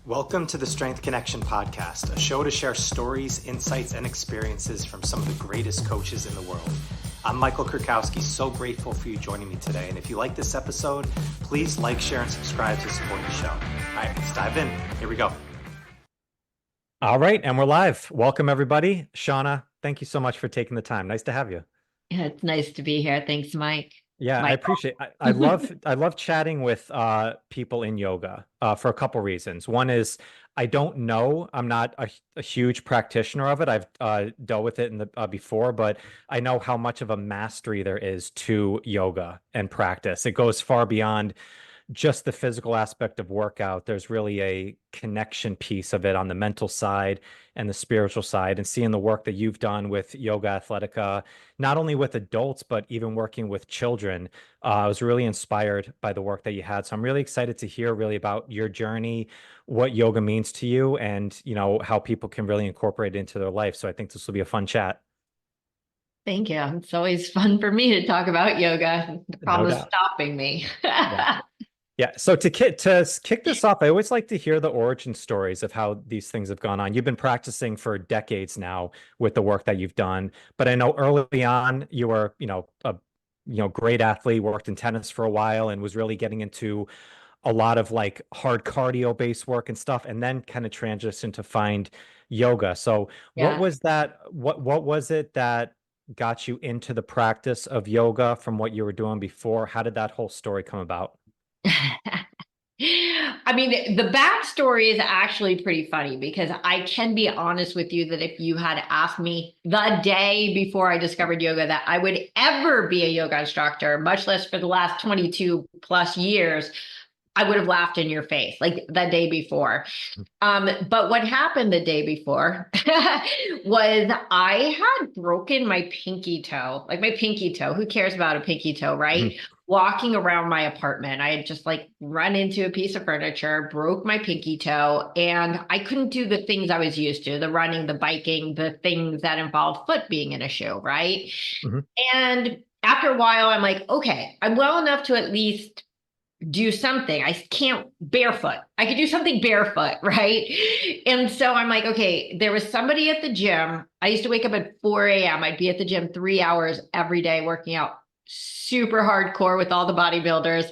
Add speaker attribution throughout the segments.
Speaker 1: Welcome to the Strength Connection podcast, a show to share stories, insights, and experiences from some of the greatest coaches in the world. I'm Michael Kurkowski, so grateful for you joining me today. And if you like this episode, please like, share, and subscribe to support the show. All right, let's dive in. Here we go. All right, and we're live. Welcome, everybody. Shana, thank you so much for taking the time. Nice to have you.
Speaker 2: Yeah, it's nice to be here. Thanks, Mike.
Speaker 1: Yeah, I appreciate it. I love chatting with people in yoga for a couple reasons. One is I don't know. I'm not a huge practitioner of it. I've dealt with it in the before, but I know how much of a mastery there is to yoga and practice. It goes far beyond just the physical aspect of workout. There's really a connection piece of it on the mental side and the spiritual side, and seeing the work that you've done with YOGAthletica, not only with adults, but even working with children. I was really inspired by the work that you had. So I'm really excited to hear really about your journey, what yoga means to you, and how people can really incorporate it into their life. So I think this will be a fun chat.
Speaker 2: Thank you. It's always fun for me to talk about yoga. The problem is stopping me.
Speaker 1: Yeah. So to kick this off, I always like to hear the origin stories of how these things have gone on. You've been practicing for decades now with the work that you've done, but I know early on you were, a great athlete, worked in tennis for a while, and was really getting into a lot of like hard cardio based work and stuff, and then kind of transitioned to find yoga. So what was that? What was it that got you into the practice of yoga from what you were doing before? How did that whole story come about?
Speaker 2: I mean, the backstory is actually pretty funny because I can be honest with you that if you had asked me the day before I discovered yoga that I would ever be a yoga instructor, much less for the last 22 plus years, I would have laughed in your face like the day before. But what happened the day before was I had broken my pinky toe, like my pinky toe. Who cares about a pinky toe, right? Mm-hmm. Walking around my apartment, I had just like run into a piece of furniture, broke my pinky toe, and I couldn't do the things I was used to, the running, the biking, the things that involve foot being in a shoe, right? Mm-hmm. And after a while, I'm like, okay, I'm well enough to at least do something. I can't barefoot. I could do something barefoot, right? And so I'm like, okay, there was somebody at the gym. I used to wake up at 4 a.m. I'd be at the gym 3 hours every day working out super hardcore with all the bodybuilders.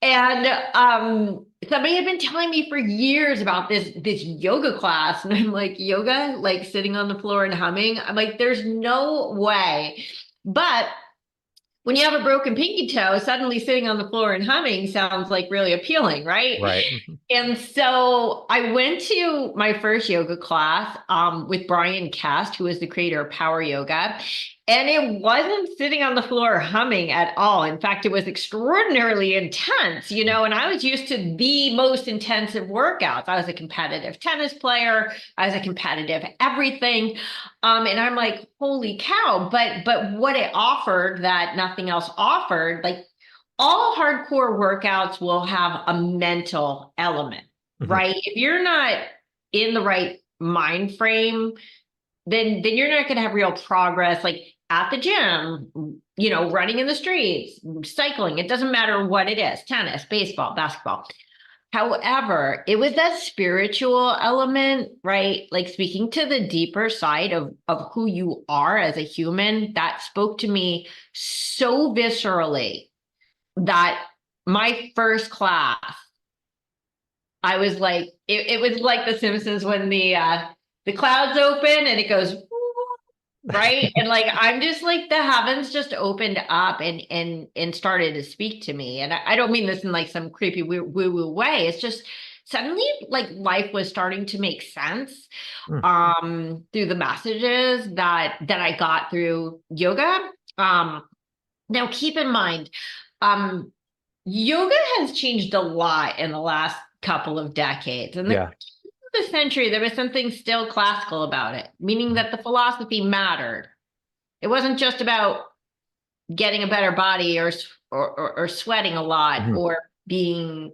Speaker 2: And somebody had been telling me for years about this yoga class. And I'm like, yoga, like sitting on the floor and humming. I'm like, there's no way. But when you have a broken pinky toe, suddenly sitting on the floor and humming sounds like really appealing, right?
Speaker 1: Right.
Speaker 2: And so I went to my first yoga class with Brian Cast, who is the creator of Power Yoga. And it wasn't sitting on the floor humming at all. In fact, it was extraordinarily intense, and I was used to the most intensive workouts. I was a competitive tennis player. I was a competitive everything. And I'm like, holy cow. But what it offered that nothing else offered, like all hardcore workouts will have a mental element, mm-hmm. right? If you're not in the right mind frame, then you're not going to have real progress. Like at the gym, running in the streets, cycling, it doesn't matter what it is, tennis, baseball, basketball. However, it was that spiritual element, right? Like speaking to the deeper side of who you are as a human, that spoke to me so viscerally that my first class, I was like, it was like The Simpsons when the clouds open and it goes, right? And like, I'm just like, the heavens just opened up and started to speak to me. And I don't mean this in like some creepy woo-woo way. It's just suddenly like life was starting to make sense through the messages that I got through yoga. Now keep in mind, yoga has changed a lot in the last couple of decades. And the century, there was something still classical about it, meaning that the philosophy mattered. It wasn't just about getting a better body or sweating a lot, mm-hmm. or being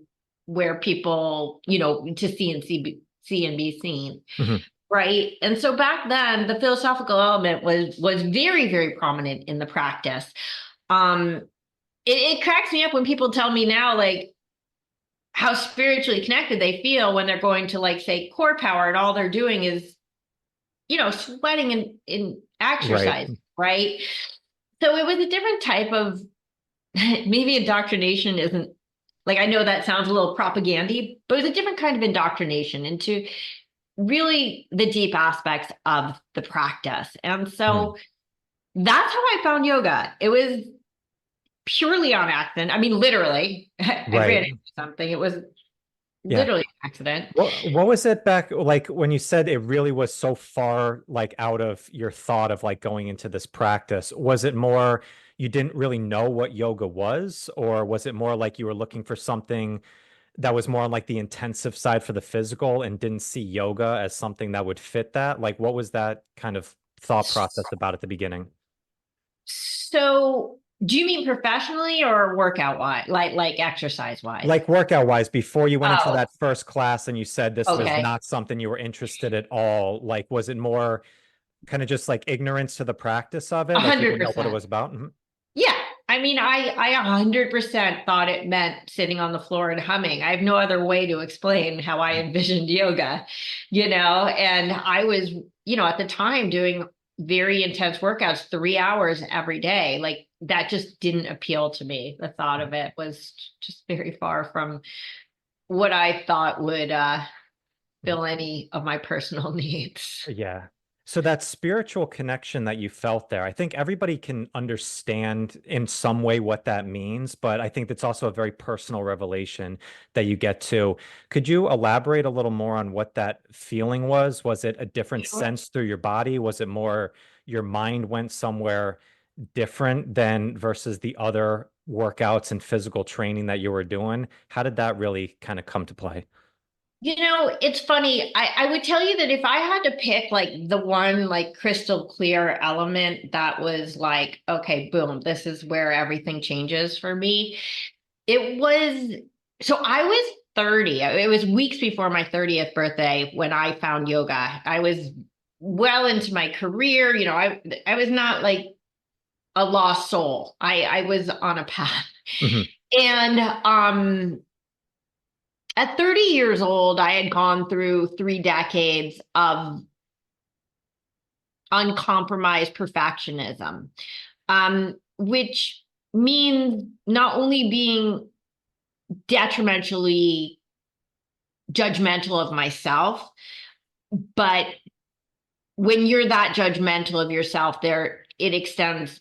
Speaker 2: where people, to see and be seen. Mm-hmm. Right. And so back then, the philosophical element was very, very prominent in the practice. It cracks me up when people tell me now, like, how spiritually connected they feel when they're going to like say core power and all they're doing is, sweating in
Speaker 1: Right.
Speaker 2: exercise, right? So it was a different type of maybe indoctrination isn't like, I know that sounds a little propagandy, but it was a different kind of indoctrination into really the deep aspects of the practice. And
Speaker 1: Mm.
Speaker 2: so that's how I found yoga. It was purely on accident. I mean, literally, I ran
Speaker 1: Right.
Speaker 2: into something. It was
Speaker 1: Yeah.
Speaker 2: literally an accident.
Speaker 1: What was it back like when you said it really was so far like out of your thought of like going into this practice? Was it more you didn't really know what yoga was, or was it more like you were looking for something that was more on like the intensive side for the physical and didn't see yoga as something that would fit that? Like what was that kind of thought process about at the beginning?
Speaker 2: So, do you mean professionally or workout wise, like exercise wise?
Speaker 1: Like workout wise, before you went into
Speaker 2: Oh,
Speaker 1: that first class and you said this was
Speaker 2: okay.
Speaker 1: not something you were interested at all, like was it more kind of just like ignorance to the practice of
Speaker 2: A
Speaker 1: it? Like you
Speaker 2: hundred
Speaker 1: didn't know what it
Speaker 2: percent.
Speaker 1: was about? Mhm.
Speaker 2: Yeah. I mean, I 100% thought it meant sitting on the floor and humming. I have no other way to explain how I envisioned yoga, and I was, at the time doing very intense workouts, 3 hours every day. Like that just didn't appeal to me. The thought of it was just very far from what I thought would fill any of my personal needs.
Speaker 1: Yeah. So that spiritual connection that you felt there, I think everybody can understand in some way what that means, but I think that's also a very personal revelation that you get to. Could you elaborate a little more on what that feeling was? Was it a different
Speaker 2: Sure.
Speaker 1: sense through your body? Was it more your mind went somewhere different than versus the other workouts and physical training that you were doing? How did that really kind of come to play?
Speaker 2: It's funny. I would tell you that if I had to pick like the one like crystal clear element that was like, okay, boom, this is where everything changes for me. It was, so I was 30. It was weeks before my 30th birthday when I found yoga. I was well into my career. I was not like a lost soul. I was on a path.
Speaker 1: Mhm.
Speaker 2: And at 30 years old, I had gone through 3 decades of uncompromised perfectionism, which means not only being detrimentally judgmental of myself, but when you're that judgmental of yourself, it extends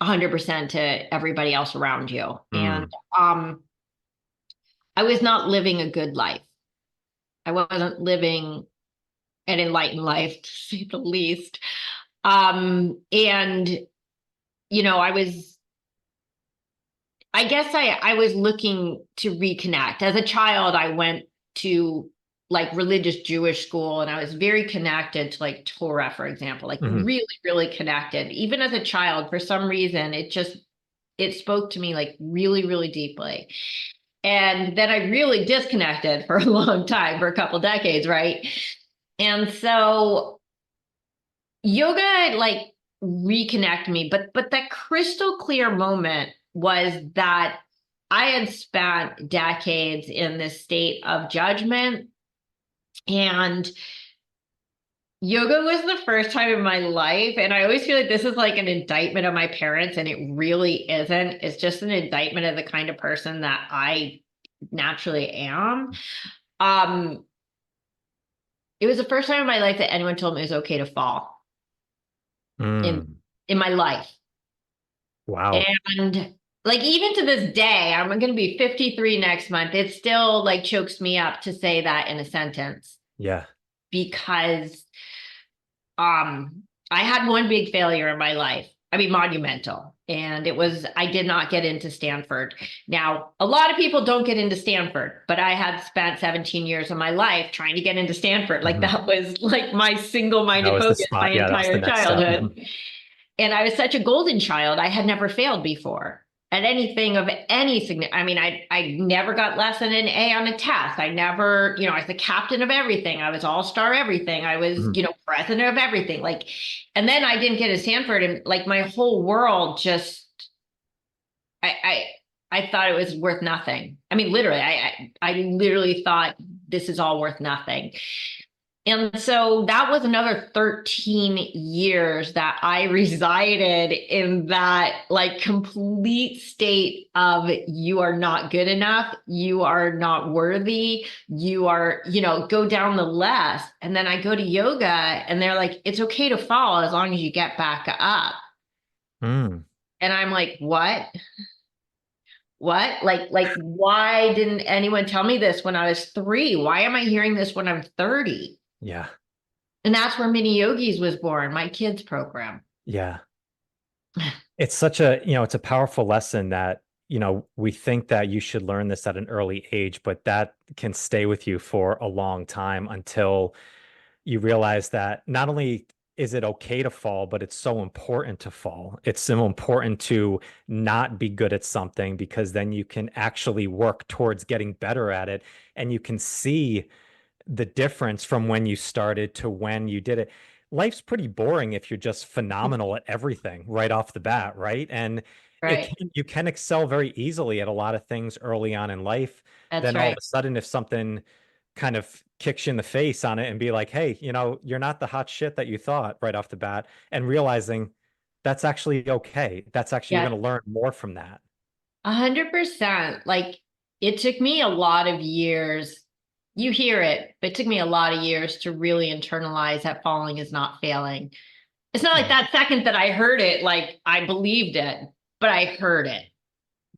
Speaker 2: 100% to everybody else around you. And
Speaker 1: Mm.
Speaker 2: um, I was not living a good life. I wasn't living an enlightened life, to say the least. And I guess I was looking to reconnect. As a child, I went to like religious Jewish school and I was very connected to like Torah, for example, like
Speaker 1: Mhm.
Speaker 2: really, really connected. Even as a child, for some reason, it spoke to me like really, really deeply. And then I really disconnected for a long time, for a couple decades, right? And so yoga like reconnect me, but that crystal clear moment was that I had spent decades in this state of judgment, and yoga was the first time in my life, and I always feel like this is like an indictment of my parents, and it really isn't. It's just an indictment of the kind of person that I naturally am. um it was the first time in my life that anyone told me it was okay to fall in
Speaker 1: Mm.
Speaker 2: in my life.
Speaker 1: Wow.
Speaker 2: And like even to this day, I'm going to be 53 next month. It still like chokes me up to say that in a sentence
Speaker 1: Yeah.
Speaker 2: because I had one big failure in my life. I mean monumental. And it was I did not get into Stanford. Now, a lot of people don't get into Stanford, but I had spent 17 years of my life trying to get into Stanford. Like
Speaker 1: Mhm.
Speaker 2: that was like my
Speaker 1: That
Speaker 2: single-minded
Speaker 1: was the
Speaker 2: focus my
Speaker 1: spot. Yeah, that was the
Speaker 2: entire
Speaker 1: next step.
Speaker 2: childhood.
Speaker 1: Mhm.
Speaker 2: And I was such a golden child. I had never failed before at anything of any significance. I mean, I never got less than an A on a test. I never, I was the captain of everything. I was all-star everything. I was,
Speaker 1: Mhm.
Speaker 2: president of everything. Like, and then I didn't get to Stanford, and like my whole world just, I, I thought it was worth nothing. I mean, literally, I literally thought this is all worth nothing. And so that was another 13 years that I resided in that like complete state of you are not good enough, you are not worthy, you are, go down the list. And then I go to yoga and they're like, it's okay to fall as long as you get back up.
Speaker 1: Mm,
Speaker 2: And I'm like, what? What? Like, why didn't anyone tell me this when I was 3? Why am I hearing this when I'm 30?
Speaker 1: yeah.
Speaker 2: And that's where Mini Yogis was born, my kids program.
Speaker 1: Yeah. It's such a, it's a powerful lesson that, we think that you should learn this at an early age, but that can stay with you for a long time until you realize that not only is it okay to fall, but it's so important to fall. It's so important to not be good at something because then you can actually work towards getting better at it. And you can see the difference from when you started to when you did it. Life's pretty boring if you're just phenomenal at everything right off the bat, right? And
Speaker 2: Right.
Speaker 1: you can excel very easily at a lot of things early on in life.
Speaker 2: That's
Speaker 1: Then all of
Speaker 2: right.
Speaker 1: a sudden, if something kind of kicks you in the face on it and be like, hey, you're not the hot shit that you thought right off the bat, and realizing that's actually okay. That's actually, you're
Speaker 2: Yeah.
Speaker 1: going to learn more from that.
Speaker 2: 100%. Like it took me a lot of years. You hear it, but it took me a lot of years to really internalize that falling is not failing. It's not like
Speaker 1: Yeah.
Speaker 2: that second that I heard it, like I believed it, but I heard it.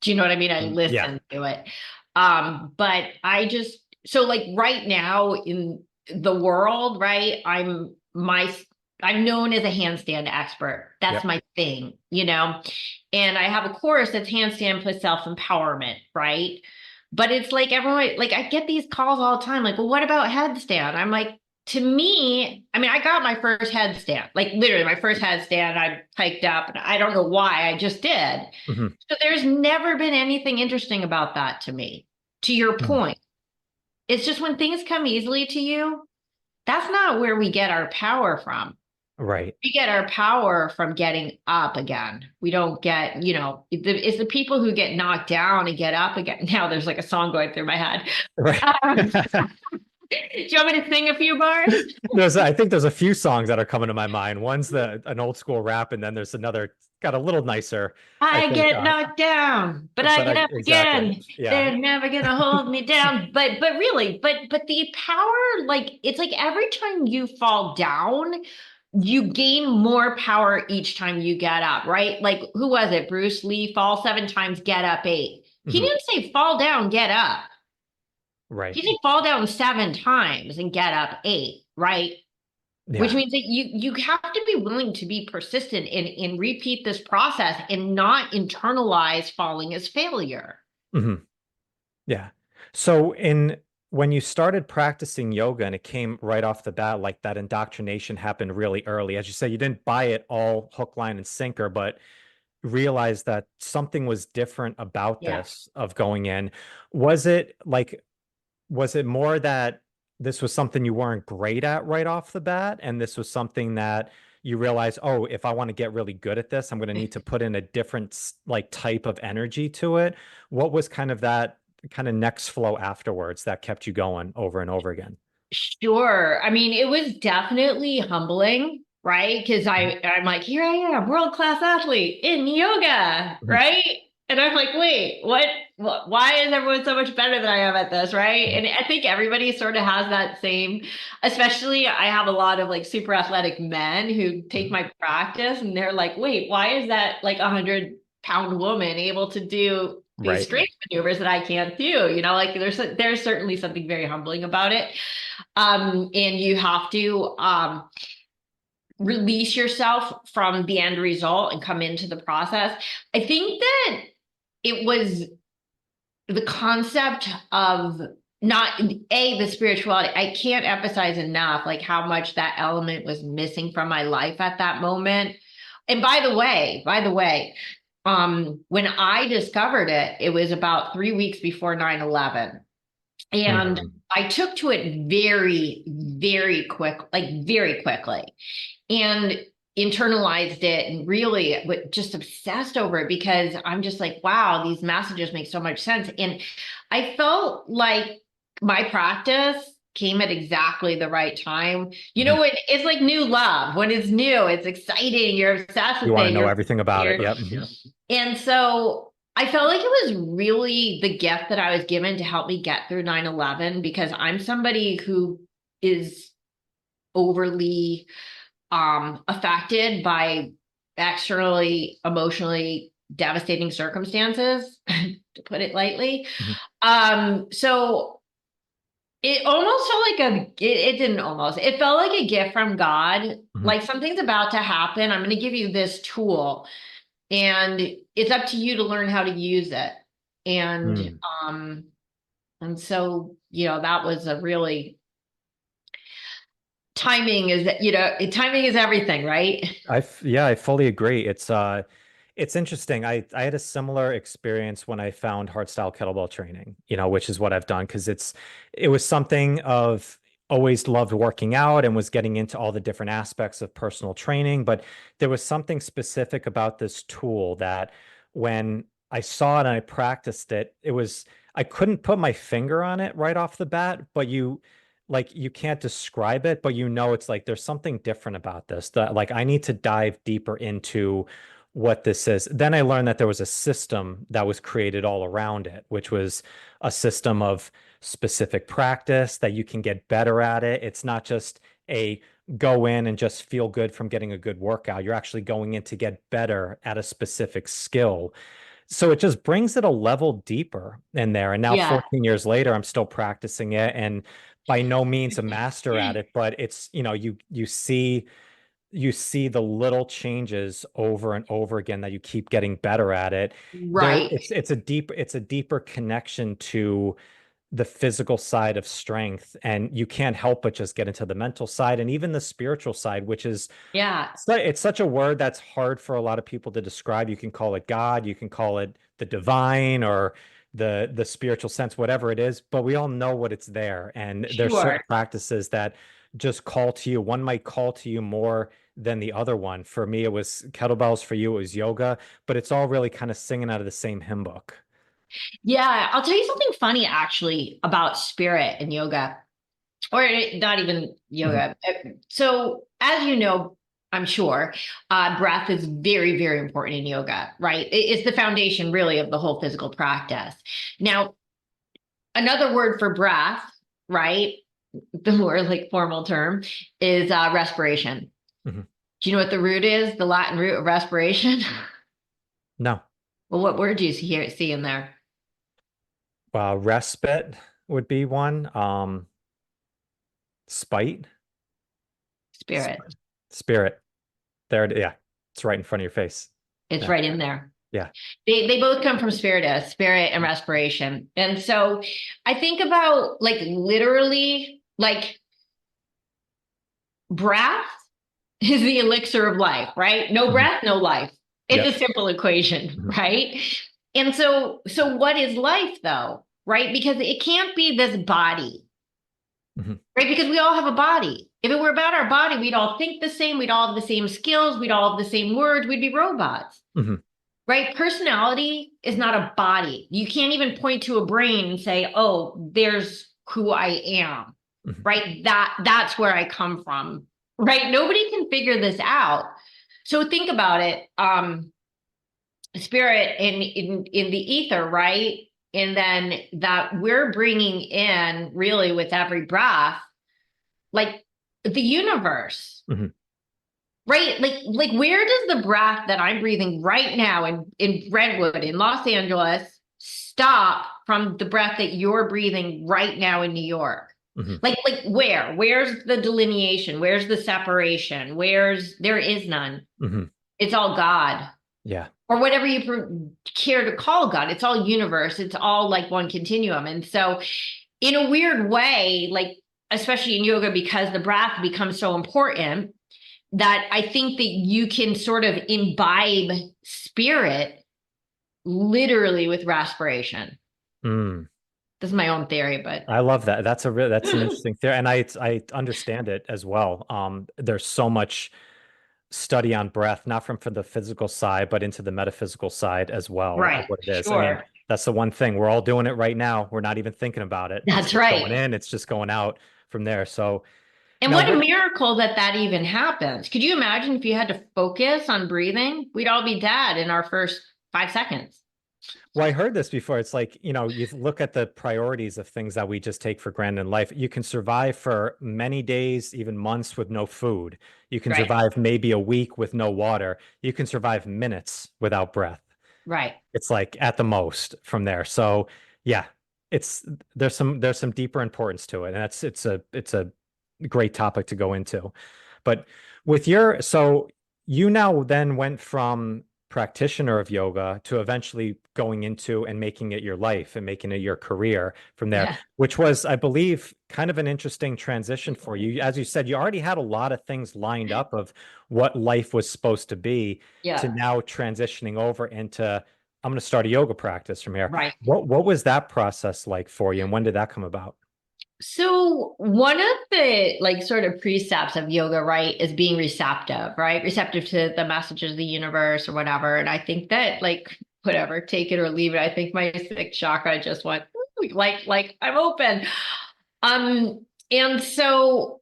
Speaker 2: Do you know what I mean? I
Speaker 1: Yeah.
Speaker 2: listened to it. But I just, so like right now in the world, right? I'm known as a handstand expert. That's
Speaker 1: Yep.
Speaker 2: my thing, and I have a course that's handstand plus self-empowerment, right? But it's like everyone, like I get these calls all the time, like, well, what about headstand? I'm like, to me, I mean, I got my first headstand, like literally my first headstand, I hiked up and I don't know why, I just did.
Speaker 1: Mhm.
Speaker 2: So there's never been anything interesting about that to me. To your
Speaker 1: Mhm.
Speaker 2: point, it's just when things come easily to you, that's not where we get our power from.
Speaker 1: Right.
Speaker 2: We get our power from getting up again. We don't get, it's the people who get knocked down and get up again. Now there's like a song going through my head.
Speaker 1: Right.
Speaker 2: Do you want me to sing a few bars?
Speaker 1: I think there's a few songs that are coming to my mind. One's an old school rap, and then there's another got a little nicer, I
Speaker 2: I
Speaker 1: think.
Speaker 2: get knocked down, but I
Speaker 1: But
Speaker 2: get up
Speaker 1: exactly,
Speaker 2: again.
Speaker 1: yeah.
Speaker 2: They're never gonna hold me down. But really, but the power, like it's like every time you fall down, you gain more power each time you get up, right? Like who was it? Bruce Lee, fall 7 times, get up 8. He
Speaker 1: Mhm.
Speaker 2: didn't say fall down, get up.
Speaker 1: Right.
Speaker 2: He said fall down 7 times and get up 8, right? Which
Speaker 1: Yeah.
Speaker 2: means that you have to be willing to be persistent and repeat this process and not internalize falling as failure.
Speaker 1: Hmm. Yeah. So when you started practicing yoga and it came right off the bat, like that indoctrination happened really early. As you say, you didn't buy it all hook, line, and sinker, but realized that something was different about
Speaker 2: Yeah.
Speaker 1: this of going in. Was it like was it more that this was something you weren't great at right off the bat, and this was something that you realize, oh, if I want to get really good at this, I'm going to need to put in a different like type of energy to it? What was kind of that kind of next flow afterwards that kept you going over and over again?
Speaker 2: Sure. I mean, it was definitely humbling, right? Because
Speaker 1: Mhm.
Speaker 2: I'm like, here I am, world-class athlete in yoga,
Speaker 1: Mhm.
Speaker 2: right? And I'm like, wait, what? Why is everyone so much better than I am at this, right?
Speaker 1: Mhm.
Speaker 2: And I think everybody sort of has that same, especially I have a lot of like super athletic men who take
Speaker 1: Mhm.
Speaker 2: my practice and they're like, wait, why is that like 100-pound woman able to do these
Speaker 1: Right.
Speaker 2: strength maneuvers that I can't do? Like there's certainly something very humbling about it. And you have to release yourself from the end result and come into the process. I think that it was the concept of not the spirituality. I can't emphasize enough like how much that element was missing from my life at that moment. And by the way, when I discovered it, it was about 3 weeks before 9/11. And
Speaker 1: Mhm.
Speaker 2: I took to it very, very quick, like very quickly. And internalized it and really just obsessed over it because I'm just like, wow, these messages make so much sense. And I felt like my practice came at exactly the right time. You know, it's like new love. When it's new, it's exciting. You're obsessed
Speaker 1: You
Speaker 2: with
Speaker 1: want to
Speaker 2: it.
Speaker 1: know everything about it.
Speaker 2: You're,
Speaker 1: Yep.
Speaker 2: and so I felt like it was really the gift that I was given to help me get through 9/11 because I'm somebody who is overly affected by externally emotionally devastating circumstances, to put it lightly.
Speaker 1: Mhm.
Speaker 2: So it almost felt like it didn't almost, it felt like a gift from God.
Speaker 1: Mhm.
Speaker 2: Like something's about to happen. I'm going to give you this tool and it's up to you to learn how to use it. And,
Speaker 1: Mm.
Speaker 2: um, and so, you know, that was a really timing is, you know, timing is everything, right?
Speaker 1: Yeah, I fully agree. It's interesting. I had a similar experience when I found hardstyle kettlebell training, which is what I've done because it was something of always loved working out and was getting into all the different aspects of personal training, but there was something specific about this tool that when I saw it and I practiced it, I couldn't put my finger on it right off the bat, but you can't describe it, but it's like there's something different about this that like I need to dive deeper into what this is. Then I learned that there was a system that was created all around it, which was a system of specific practice that you can get better at it. It's not just a go in and just feel good from getting a good workout. You're actually going in to get better at a specific skill. So it just brings it a level deeper in there. And now
Speaker 2: Yeah.
Speaker 1: 14 years later, I'm still practicing it and by no means a master at it, but it's, you see the little changes over and over again that you keep getting better at it. There,
Speaker 2: Right.
Speaker 1: it's a deeper connection to the physical side of strength, and you can't help but just get into the mental side and even the spiritual side, which is
Speaker 2: Yeah.
Speaker 1: it's such a word that's hard for a lot of people to describe. You can call it God, you can call it the divine or the spiritual sense, whatever it is, but we all know what it's there. And there's certain
Speaker 2: Sure.
Speaker 1: practices that just call to you. One might call to you more than the other one. For me, it was kettlebells. For you, it was yoga, but it's all really kind of singing out of the same hymn book.
Speaker 2: Yeah. I'll tell you something funny actually about spirit and yoga, or not even
Speaker 1: Mhm.
Speaker 2: yoga. So, as you know, I'm sure, breath is very, very important in yoga, right? It's the foundation really of the whole physical practice. Now, another word for breath, right? The more like formal term is respiration.
Speaker 1: Mhm.
Speaker 2: Do you know what the root is? The Latin root of respiration?
Speaker 1: No.
Speaker 2: Well, what word do you see in there?
Speaker 1: Respite would be one. Spite,
Speaker 2: Spirit.
Speaker 1: Sp- spirit. There, yeah, it's right in front of your face.
Speaker 2: It's
Speaker 1: Yeah,
Speaker 2: right in there.
Speaker 1: yeah.
Speaker 2: They both come from spiritus, spirit and respiration. And so I think about like literally like breath is the elixir of life, right? No
Speaker 1: Mhm.
Speaker 2: breath, no life. It's
Speaker 1: Yep.
Speaker 2: a simple equation,
Speaker 1: Mhm.
Speaker 2: right? And so what is life though? Right? Because it can't be this body,
Speaker 1: Mhm.
Speaker 2: right? Because we all have a body. If it were about our body, we'd all think the same, we'd all have the same skills, we'd all have the same words, we'd be robots.
Speaker 1: Mhm.
Speaker 2: Right? Personality is not a body. You can't even point to a brain and say, "Oh, there's who I am."
Speaker 1: Mhm.
Speaker 2: Right? That's where I come from. Right? Nobody can figure this out. So think about it. Spirit in the ether, right? And then that we're bringing in really with every breath, like the universe.
Speaker 1: Mhm.
Speaker 2: Right? Like where does the breath that I'm breathing right now in Brentwood, in Los Angeles, stop from the breath that you're breathing right now in New York?
Speaker 1: Mhm.
Speaker 2: Like where? Where's the delineation? Where's the separation? There is none.
Speaker 1: Mhm.
Speaker 2: It's all God.
Speaker 1: Yeah.
Speaker 2: Or whatever you care to call God. It's all universe. It's all like one continuum. And so in a weird way, like especially in yoga, because the breath becomes so important, that I think that you can sort of imbibe spirit literally with respiration.
Speaker 1: Mm.
Speaker 2: This is my own theory, but
Speaker 1: I love that. That's an interesting theory, and I understand it as well. There's study on breath, not from the physical side, but into the metaphysical side as well of
Speaker 2: Right.
Speaker 1: what it is. I mean,
Speaker 2: Sure.
Speaker 1: that's the one thing we're all doing it right now. We're not even thinking about it. It's
Speaker 2: That's
Speaker 1: just going
Speaker 2: right.
Speaker 1: in, it's just going out from there. So
Speaker 2: And
Speaker 1: now
Speaker 2: what a
Speaker 1: what,
Speaker 2: miracle that that even happens. Could you imagine if you had to focus on breathing? We'd all be dead in our first 5 seconds.
Speaker 1: well, I heard this before. It's like, you look at the priorities of things that we just take for granted in life. You can survive for many days, even months with no food. You can
Speaker 2: Right.
Speaker 1: survive maybe a week with no water. You can survive minutes without breath.
Speaker 2: Right.
Speaker 1: It's like at the most from there. So yeah, it's there's some deeper importance to it. And it's a great topic to go into. But so you now then went from practitioner of yoga to eventually going into and making it your life and making it your career from there,
Speaker 2: Yeah.
Speaker 1: which was, I believe, kind of an interesting transition for you. As you said, you already had a lot of things lined up of what life was supposed to be to
Speaker 2: Yeah.
Speaker 1: now transitioning over into, I'm going to start a yoga practice from here.
Speaker 2: Right.
Speaker 1: What was that process like for you, and when did that come about?
Speaker 2: So one of the like sort of precepts of yoga, right, is being receptive, right? Receptive to the messages of the universe or whatever. And I think that like whatever, take it or leave it. I think my sixth chakra just went "Ooh," like I'm open. And so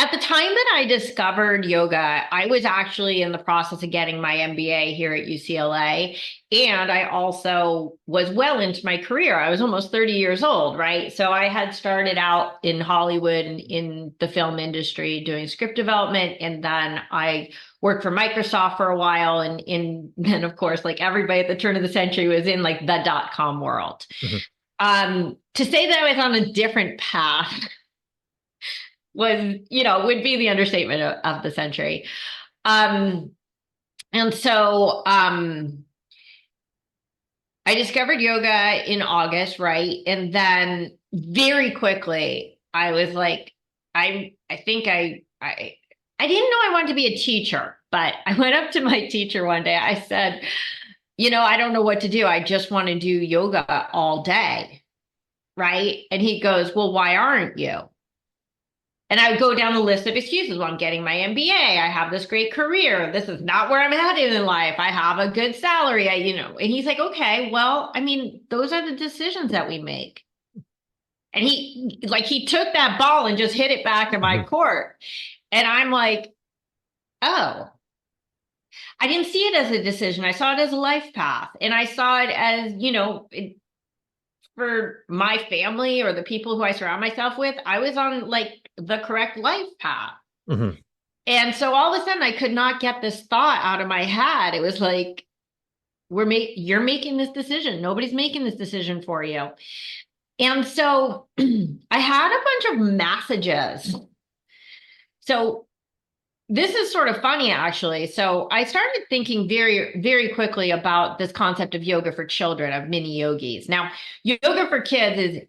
Speaker 2: at the time that I discovered yoga, I was actually in the process of getting my MBA here at UCLA. And I also was well into my career. I was almost 30 years old, right? So I had started out in Hollywood and in the film industry doing script development. And then I worked for Microsoft for a while. And then, of course, like everybody at the turn of the century was in like the .com world.
Speaker 1: Mhm.
Speaker 2: To say that I was on a different path was, would be the understatement of the century. Um, and so I discovered yoga in August, right? And then very quickly, I was like, I think I didn't know I wanted to be a teacher, but I went up to my teacher one day. I said, I don't know what to do. I just want to do yoga all day, right? And he goes, well, why aren't you? And I would go down the list of excuses. Well, I'm getting my MBA. I have this great career. This is not where I'm headed in life. I have a good salary. And he's like, okay, well, I mean, those are the decisions that we make. And he took that ball and just hit it back to my
Speaker 1: Mhm.
Speaker 2: court. And I'm like, oh, I didn't see it as a decision. I saw it as a life path. And I saw it as, for my family or the people who I surround myself with, I was on like the correct life path.
Speaker 1: Mhm.
Speaker 2: And so all of a sudden I could not get this thought out of my head. It was like, you're making this decision. Nobody's making this decision for you. And so I had a bunch of messages. So this is sort of funny, actually. So I started thinking very, very quickly about this concept of yoga for children, of mini yogis. Now, yoga for kids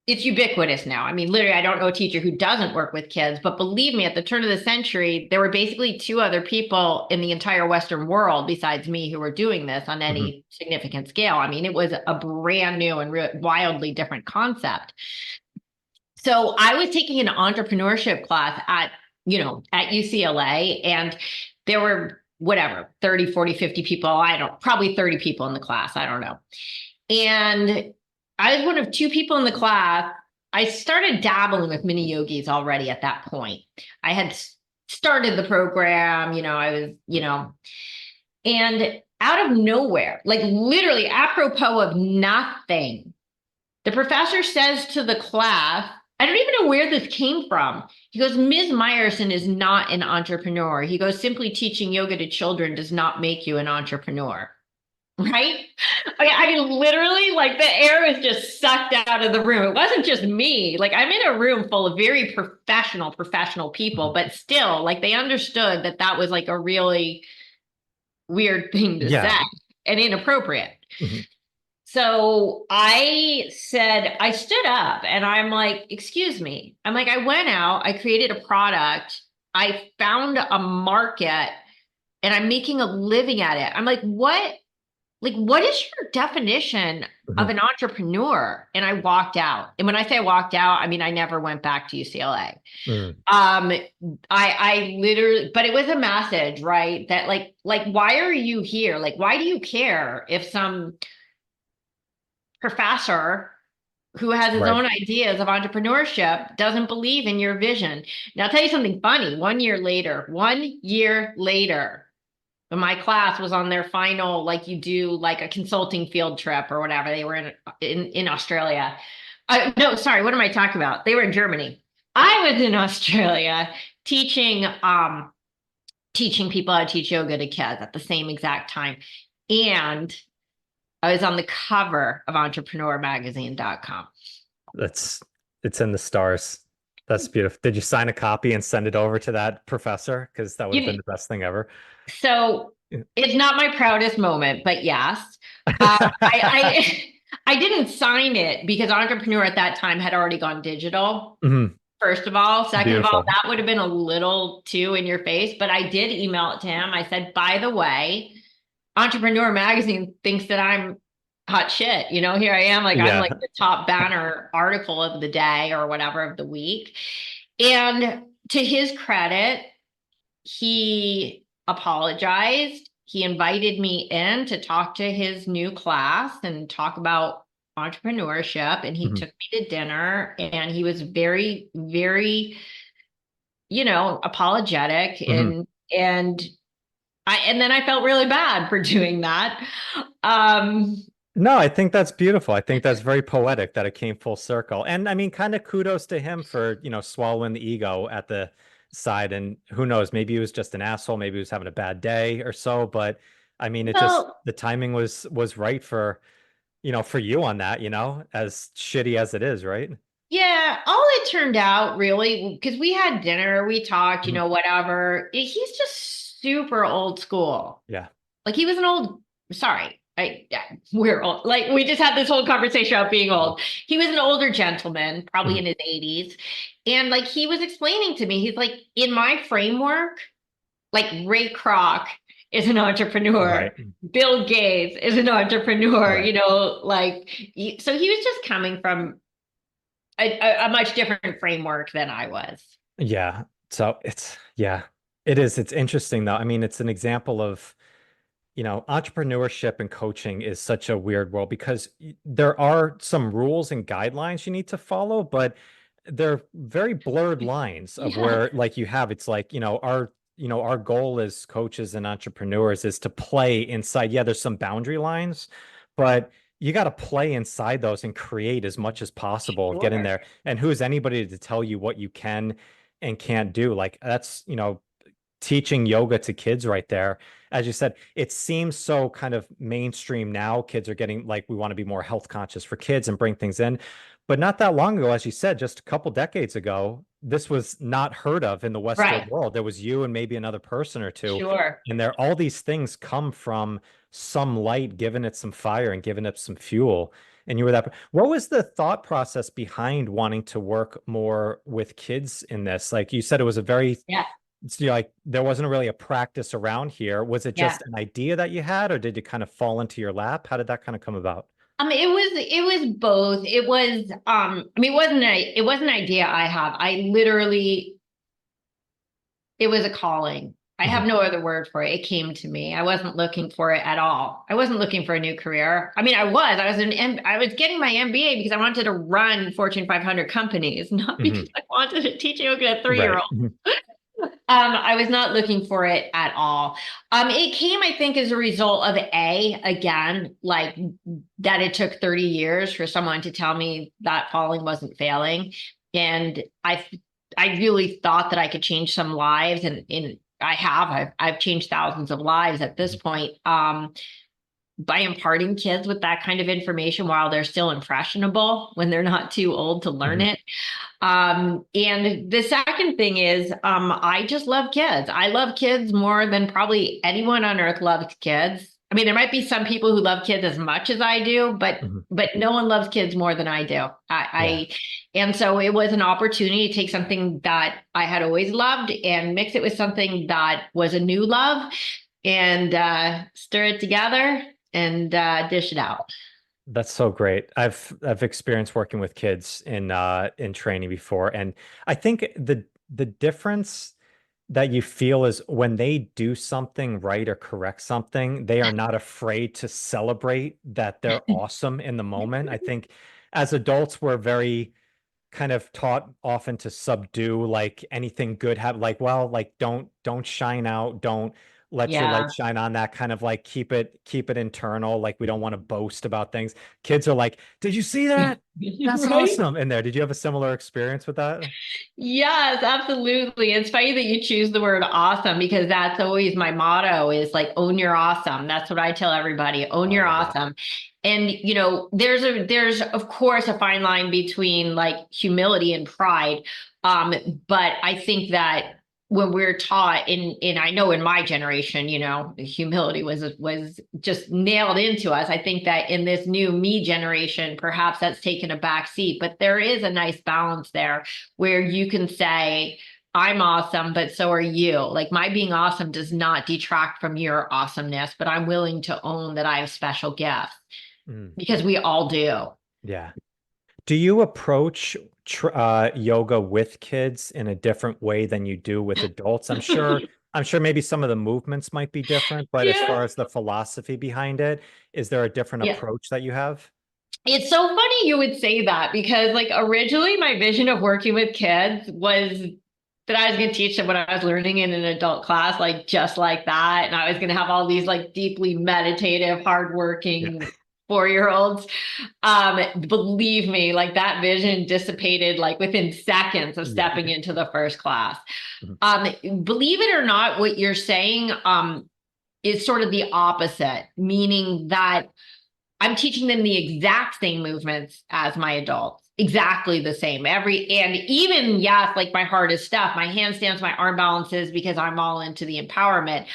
Speaker 2: it's ubiquitous now. I mean, literally, I don't know a teacher who doesn't work with kids, but believe me, at the turn of the century, there were basically two other people in the entire Western world besides me who were doing this on
Speaker 1: Mhm.
Speaker 2: any significant scale. I mean, it was a brand new and wildly different concept. So I was taking an entrepreneurship class at UCLA, and there were whatever, 30, 40, 50 people. Probably 30 people in the class. I don't know. And I was one of two people in the class. I started dabbling with mini yogis already at that point. I had started the program, I was, and out of nowhere, like literally apropos of nothing, the professor says to the class, I don't even know where this came from. He goes, Ms. Meyerson is not an entrepreneur. He goes, simply teaching yoga to children does not make you an entrepreneur. Right? Okay, I mean, literally, like the air was just sucked out of the room. It wasn't just me. Like I'm in a room full of very professional people,
Speaker 1: Mhm.
Speaker 2: but still, like they understood that that was like a really weird thing to say
Speaker 1: Yeah.
Speaker 2: and inappropriate.
Speaker 1: Mhm.
Speaker 2: So I stood up and I'm like, excuse me. I'm like, I went out, I created a product, I found a market, and I'm making a living at it. I'm like, what like, what is your definition of
Speaker 1: Mhm.
Speaker 2: an entrepreneur? And I walked out. And when I say I walked out, I mean, I never went back to UCLA.
Speaker 1: Mm.
Speaker 2: I literally, but it was a message, right? That like, why are you here? Like, why do you care if some professor who has his
Speaker 1: Right.
Speaker 2: own ideas of entrepreneurship doesn't believe in your vision? Now, I'll tell you something funny. 1 year later, when my class was on their final, like you do like a consulting field trip or whatever, they were in Australia. No, sorry, what am I talking about? They were in Germany. I was in Australia teaching teaching people how to teach yoga to kids at the same exact time. And I was on the cover of entrepreneurmagazine.com.
Speaker 1: That's it's in the stars. That's beautiful. Did you sign a copy and send it over to that professor? Because that would have been
Speaker 2: You
Speaker 1: the best thing ever.
Speaker 2: So
Speaker 1: Yeah.
Speaker 2: it's not my proudest moment, but yes. I I didn't sign it because Entrepreneur at that time had already gone digital.
Speaker 1: Mhm.
Speaker 2: First of all, second of all,
Speaker 1: Beautiful.
Speaker 2: that would have been a little too in your face, but I did email it to him. I said, by the way, Entrepreneur Magazine thinks that I'm hot shit. You know, here I am, like I'm like
Speaker 1: Yeah.
Speaker 2: the top banner article of the day or whatever of the week. And to his credit, he apologized. He invited me in to talk to his new class and talk about entrepreneurship. And he
Speaker 1: Mhm.
Speaker 2: took me to dinner and he was very, very, apologetic.
Speaker 1: Mhm.
Speaker 2: And then I felt really bad for doing that. Um,
Speaker 1: No, I think that's beautiful. I think that's very poetic that it came full circle. And I mean, kind of kudos to him for, swallowing the ego at the side. And who knows, maybe he was just an asshole, maybe he was having a bad day or so. But I mean, it just
Speaker 2: well,
Speaker 1: the timing was right for, for you on that, as shitty as it is, right?
Speaker 2: yeah, all it turned out really, because we had dinner, we talked,
Speaker 1: Mhm.
Speaker 2: whatever. He's just super old school.
Speaker 1: Yeah.
Speaker 2: Like he was an old, sorry, yeah, we're old. Like we just had this whole conversation about being
Speaker 1: Mhm.
Speaker 2: old. He was an older gentleman, probably
Speaker 1: Mhm.
Speaker 2: in his 80s. And like he was explaining to me, he's like, in my framework, like Ray Kroc is an entrepreneur.
Speaker 1: Right.
Speaker 2: Bill Gates is an entrepreneur,
Speaker 1: Right.
Speaker 2: so he was just coming from a much different framework than I was.
Speaker 1: Yeah. So yeah, it is. It's interesting though. I mean, it's an example of, entrepreneurship and coaching is such a weird world because there are some rules and guidelines you need to follow, but they're very blurred lines of
Speaker 2: Yes.
Speaker 1: where like it's like, our goal as coaches and entrepreneurs is to play inside. Yeah, there's some boundary lines, but you got to play inside those and create as much as possible, get in
Speaker 2: Sure.
Speaker 1: there. And who is anybody to tell you what you can and can't do? Like that's, teaching yoga to kids right there. As you said, it seems so kind of mainstream now. Kids are getting like, we want to be more health conscious for kids and bring things in. But not that long ago, as you said, just a couple decades ago, this was not heard of in the Western
Speaker 2: Right.
Speaker 1: world. There was you and maybe another person or two.
Speaker 2: Sure.
Speaker 1: And there, all these things come from some light, giving it some fire and giving it some fuel. And you were that. What was the thought process behind wanting to work more with kids in this? Like you said, it was a very
Speaker 2: Yeah.
Speaker 1: so like there wasn't really a practice around here. Was it
Speaker 2: Yeah.
Speaker 1: just an idea that you had, or did it kind of fall into your lap? How did that kind of come about?
Speaker 2: It was both. I mean, it wasn't an idea I have. It was a calling. I have
Speaker 1: Mhm.
Speaker 2: no other word for it. It came to me. I wasn't looking for it at all. I wasn't looking for a new career. I mean, I was getting my MBA because I wanted to run Fortune 500 companies, not because
Speaker 1: Mhm.
Speaker 2: I wanted to teach yoga to
Speaker 1: Right.
Speaker 2: 3-year-old.
Speaker 1: Mhm.
Speaker 2: I was not looking for it at all. It came, I think, as a result of again, like that it took 30 years for someone to tell me that falling wasn't failing. And I really thought that I could change some lives and I have. I've changed thousands of lives at this
Speaker 1: Mhm.
Speaker 2: point. By imparting kids with that kind of information while they're still impressionable when they're not too old to learn
Speaker 1: Mhm.
Speaker 2: it. And the second thing is, I just love kids. I love kids more than probably anyone on earth loves kids. I mean, there might be some people who love kids as much as I do, but
Speaker 1: Mhm.
Speaker 2: but no one loves kids more than I do.
Speaker 1: Yeah.
Speaker 2: And so it was an opportunity to take something that I had always loved and mix it with something that was a new love and stir it together. dish it out.
Speaker 1: That's so great. I've experienced working with kids in training before, and I think the difference that you feel is when they do something right or correct something, they are not afraid to celebrate that they're awesome in the moment. I think as adults, we're very kind of taught often to subdue like anything good have like, well, like don't shine out, don't let your light
Speaker 2: Yeah.
Speaker 1: shine on, that kind of like keep it internal, like we don't want to boast about things. Kids are like, did you see that? That's
Speaker 2: Right?
Speaker 1: awesome in there. Did you have a similar experience with that?
Speaker 2: Yes, absolutely. It's funny that you choose the word awesome because that's always my motto is like own your awesome. That's what I tell everybody, own
Speaker 1: Oh, I
Speaker 2: your
Speaker 1: love that.
Speaker 2: awesome. And there's of course a fine line between like humility and pride. But I think that when we're taught in I know in my generation, humility was just nailed into us. I think that in this new me generation, perhaps that's taken a back seat, but there is a nice balance there where you can say, I'm awesome, but so are you. Like my being awesome does not detract from your awesomeness, but I'm willing to own that I have special gifts
Speaker 1: Mm,
Speaker 2: because we all do.
Speaker 1: yeah. Do you approach yoga with kids in a different way than you do with adults? I'm sure maybe some of the movements might be different, but as
Speaker 2: Yeah.
Speaker 1: far as the philosophy behind it, is there a different
Speaker 2: Yeah.
Speaker 1: approach that you have?
Speaker 2: It's so funny you would say that because like originally my vision of working with kids was that I was going to teach them what I was learning in an adult class, like just like that. And I was going to have all these like deeply meditative,
Speaker 1: Yeah.
Speaker 2: hardworking 4-year-olds. Believe me, like that vision dissipated like within seconds of
Speaker 1: Yeah.
Speaker 2: stepping into the first class.
Speaker 1: Mhm.
Speaker 2: Believe it or not, what you're saying is sort of the opposite, meaning that I'm teaching them the exact same movements as my adults, exactly the same. And even, yes, like my hardest stuff, my handstands, my arm balances, because I'm all into the empowerment.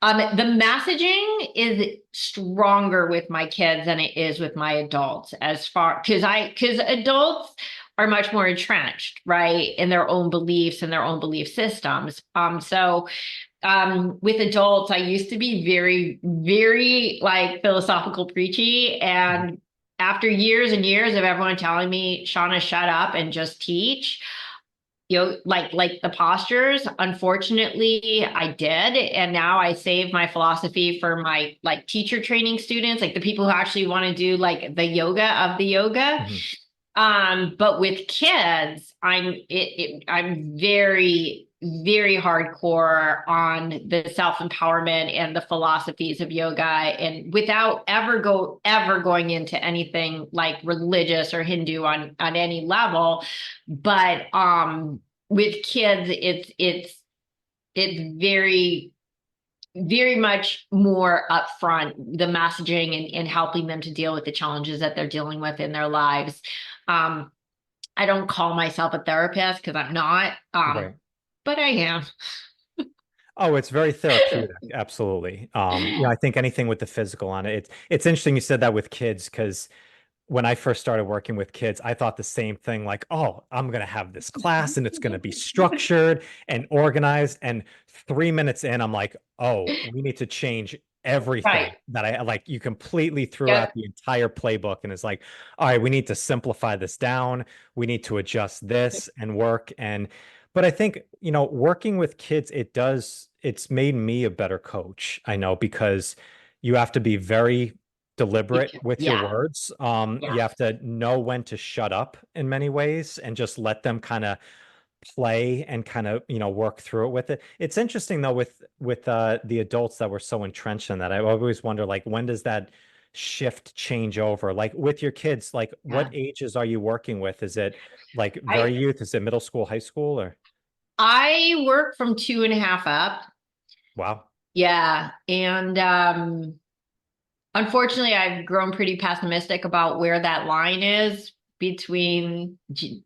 Speaker 2: The messaging is stronger with my kids than it is with my adults as far because adults are much more entrenched, right, in their own beliefs and their own belief systems. With adults, I used to be very, very like philosophical preachy.
Speaker 1: Mhm.
Speaker 2: And after years and years of everyone telling me, Shauna, shut up and just teach, like the postures, unfortunately, I did. And now I save my philosophy for my like teacher training students, like the people who actually want to do like the yoga of the yoga.
Speaker 1: Mhm.
Speaker 2: But with kids, I'm very, very hardcore on the self-empowerment and the philosophies of yoga and without ever going into anything like religious or Hindu on any level. But with kids, it's very very much more upfront, the messaging and helping them to deal with the challenges that they're dealing with in their lives. Um, I don't call myself a therapist because I'm not,
Speaker 1: Right.
Speaker 2: but I am.
Speaker 1: Oh, it's very therapeutic. Absolutely. I think anything with the physical on it. It's interesting you said that with kids because when I first started working with kids, I thought the same thing, like, oh, I'm going to have this class and it's going to be structured and organized. And 3 minutes in, I'm like, oh, we need to change everything
Speaker 2: Right.
Speaker 1: that I like. You completely threw out
Speaker 2: Yep.
Speaker 1: the entire playbook and it's like, all right, we need to simplify this down. We need to adjust this and work. But I think, working with kids, it's made me a better coach. I know because you have to be very deliberate with your
Speaker 2: Yeah.
Speaker 1: words. You
Speaker 2: Yeah.
Speaker 1: have to know when to shut up in many ways and just let them kind of play and kind of, work through it with it. It's interesting though with the adults that were so entrenched in that. I always wonder like when does that shift change over? Like with your kids, like what
Speaker 2: Yeah.
Speaker 1: ages are you working with? Is it like
Speaker 2: I
Speaker 1: very youth? Is it middle school, high school, or
Speaker 2: I work from 2.5 up.
Speaker 1: wow.
Speaker 2: Yeah. And unfortunately, I've grown pretty pessimistic about where that line is between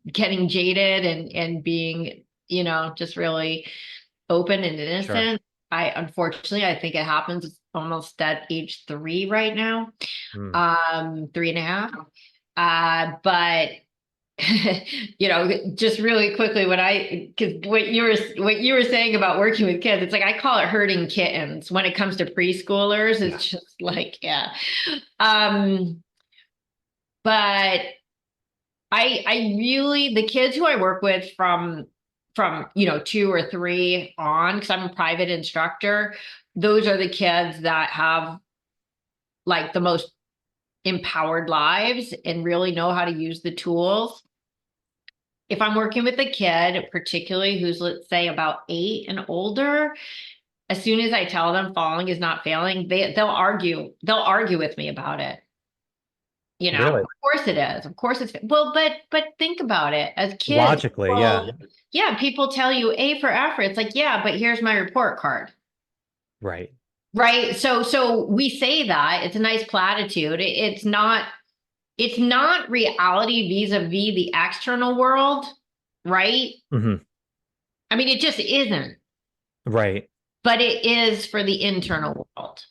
Speaker 2: getting jaded and being, just really open and
Speaker 1: Sure.
Speaker 2: innocent. Unfortunately, I think it happens almost at age 3 right now,
Speaker 1: Mm,
Speaker 2: 3.5. But just really quickly, because what you were saying about working with kids, it's like I call it herding kittens when it comes to preschoolers.
Speaker 1: Yeah.
Speaker 2: It's just like, yeah. Um, but I really, the kids who I work with from 2 or 3 on, because I'm a private instructor, those are the kids that have like the most empowered lives and really know how to use the tools. If I'm working with a kid, particularly who's, let's say, about 8 and older, as soon as I tell them falling is not failing, they'll argue. They'll argue with me about it.
Speaker 1: Really?
Speaker 2: Of course it is. Of course it's well, but think about it. As kids,
Speaker 1: Logically, yeah.
Speaker 2: well, yeah, people tell you A for effort. It's like, yeah, but here's my report card.
Speaker 1: Right.
Speaker 2: Right. So we say that it's a nice platitude. It's not reality vis-a-vis the external world, right?
Speaker 1: Hmm.
Speaker 2: I mean, it just isn't,
Speaker 1: Right.
Speaker 2: but it is for the internal world,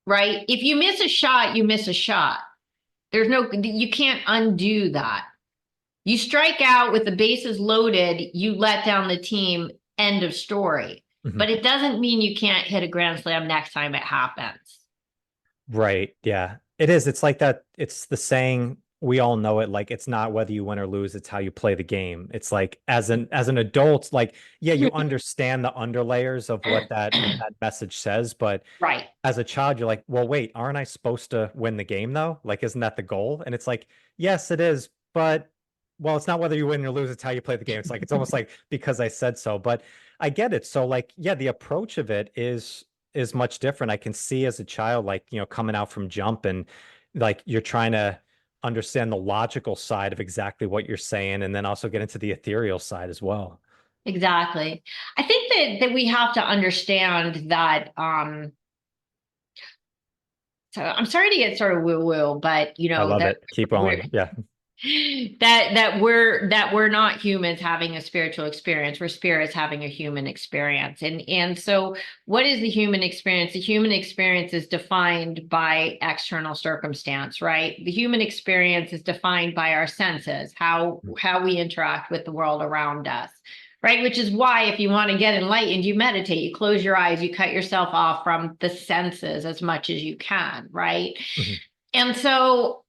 Speaker 2: right? If you miss a shot, you miss a shot. You can't undo that. You strike out with the bases loaded, you let down the team, end of story.
Speaker 1: Hmm.
Speaker 2: But it doesn't mean you can't hit a grand slam next time it happens.
Speaker 1: Right. Yeah. It is. It's like that. It's the saying, we all know it. Like, it's not whether you win or lose, it's how you play the game. It's like as an adult, like, yeah, you understand the underlayers of what that message says, but
Speaker 2: Right.
Speaker 1: as a child, you're like, well, wait, aren't I supposed to win the game though? Like, isn't that the goal? And it's like, yes, it is, but well, it's not whether you win or lose, it's how you play the game. It's like it's almost like because I said so. But I get it. So like, yeah, the approach of it is much different. I can see as a child, like, coming out from jump and like you're trying to understand the logical side of exactly what you're saying, and then also get into the ethereal side as well.
Speaker 2: Exactly. I think that we have to understand that so I'm sorry to get sort of woo-woo, but
Speaker 1: I love
Speaker 2: that
Speaker 1: it. Keep
Speaker 2: we're
Speaker 1: going. Yeah.
Speaker 2: that we're not humans having a spiritual experience. We're spirits having a human experience. And so what is the human experience? The human experience is defined by external circumstance, right? The human experience is defined by our senses, how we interact with the world around us. Right. Which is why if you want to get enlightened, you meditate, you close your eyes, you cut yourself off from the senses as much as you can. Right.
Speaker 1: Mhm.
Speaker 2: And so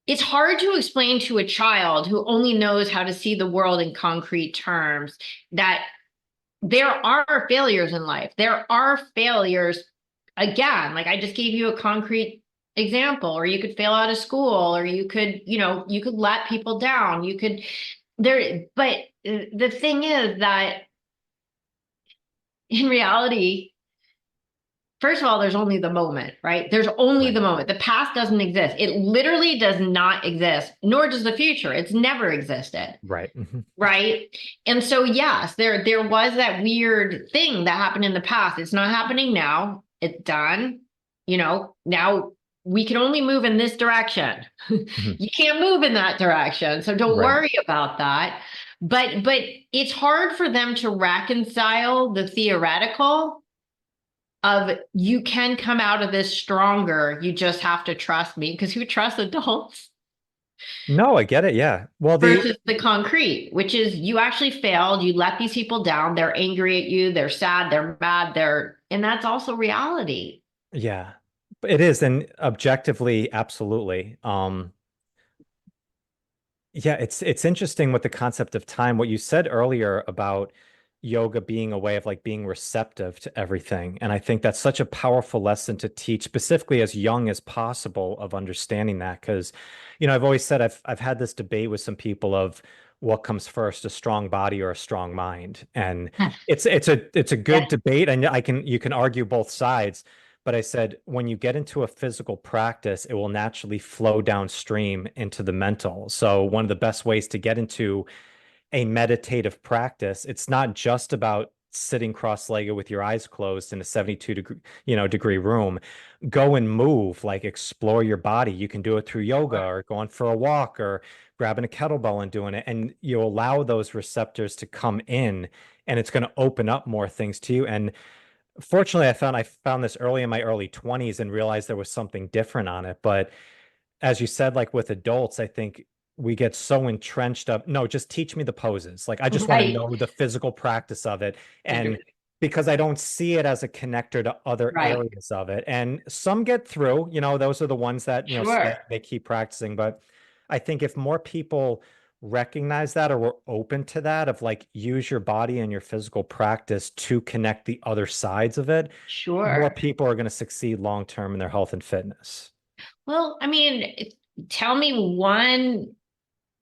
Speaker 2: it's hard to explain to a child who only knows how to see the world in concrete terms that there are failures in life. There are failures. Again, like I just gave you a concrete example, or you could fail out of school, or you could let people down. You could there, but the thing is that in reality, first of all, there's only the moment, right? There's only the
Speaker 1: Right.
Speaker 2: moment. The past doesn't exist. It literally does not exist, nor does the future. It's never existed,
Speaker 1: Right. Mhm.
Speaker 2: right? And so, yes, there was that weird thing that happened in the past. It's not happening now. It's done. Now we can only move in this direction.
Speaker 1: Mhm.
Speaker 2: You can't move in that direction, so don't
Speaker 1: Right.
Speaker 2: worry about that. But it's hard for them to reconcile the theoretical of you can come out of this stronger. You just have to trust me, because who trusts adults
Speaker 1: No, I get it. Yeah. Well,
Speaker 2: versus the concrete, which is you actually failed. You let these people down. They're angry at you. They're sad. They're mad. And that's also reality.
Speaker 1: yeah, it is. And objectively, absolutely. Yeah, it's interesting with the concept of time. What you said earlier about yoga being a way of like being receptive to everything. And I think that's such a powerful lesson to teach, specifically as young as possible, of understanding that. Because, I've always said I've had this debate with some people of what comes first, a strong body or a strong mind. And it's a
Speaker 2: Yeah.
Speaker 1: good debate, and you can argue both sides. But I said, when you get into a physical practice, it will naturally flow downstream into the mental. So one of the best ways to get into a meditative practice, it's not just about sitting cross-legged with your eyes closed in a 72 degree room. Go and move, like explore your body. You can do it through yoga or going for a walk or grabbing a kettlebell and doing it. And you allow those receptors to come in, and it's going to open up more things to you. And fortunately, I found this early in my early 20s and realized there was something different on it. But as you said, like with adults, I think we get so entrenched of, no, just teach me the poses. Like I just want to
Speaker 2: Right.
Speaker 1: know the physical practice of it. And
Speaker 2: Agreed.
Speaker 1: because I don't see it as a connector to other
Speaker 2: Right.
Speaker 1: areas of it. And some get through, those are the ones that,
Speaker 2: Sure.
Speaker 1: they keep practicing. But I think if more people recognize that, or were open to that, of like use your body and your physical practice to connect the other sides of it, more
Speaker 2: Sure.
Speaker 1: people are going to succeed long term in their health and fitness.
Speaker 2: Well, I mean, tell me one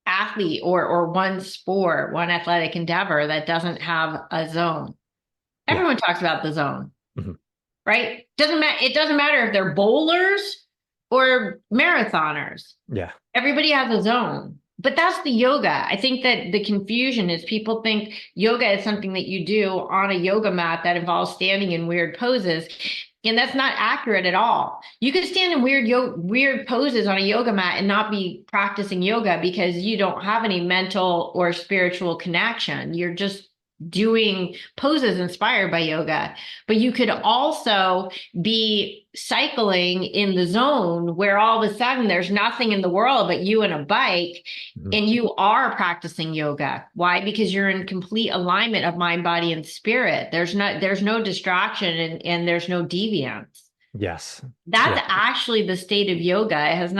Speaker 2: athlete or one sport, one athletic endeavor that doesn't have a zone.
Speaker 1: Yeah.
Speaker 2: Everyone talks about the zone,
Speaker 1: Mhm.
Speaker 2: right? Doesn't matter. It doesn't matter if they're bowlers or marathoners.
Speaker 1: Yeah.
Speaker 2: Everybody has a zone. But that's the yoga. I think that the confusion is people think yoga is something that you do on a yoga mat that involves standing in weird poses. And that's not accurate at all. You can stand in weird poses on a yoga mat and not be practicing yoga because you don't have any mental or spiritual connection. You're just doing poses inspired by yoga. But you could also be cycling in the zone where all of a sudden there's nothing in the world but you and a bike,
Speaker 1: Mhm.
Speaker 2: and you are practicing yoga. Why? Because you're in complete alignment of mind, body, and spirit. There's no distraction, and there's no deviance.
Speaker 1: Yes.
Speaker 2: That's
Speaker 1: Yeah.
Speaker 2: actually the state of yoga. It has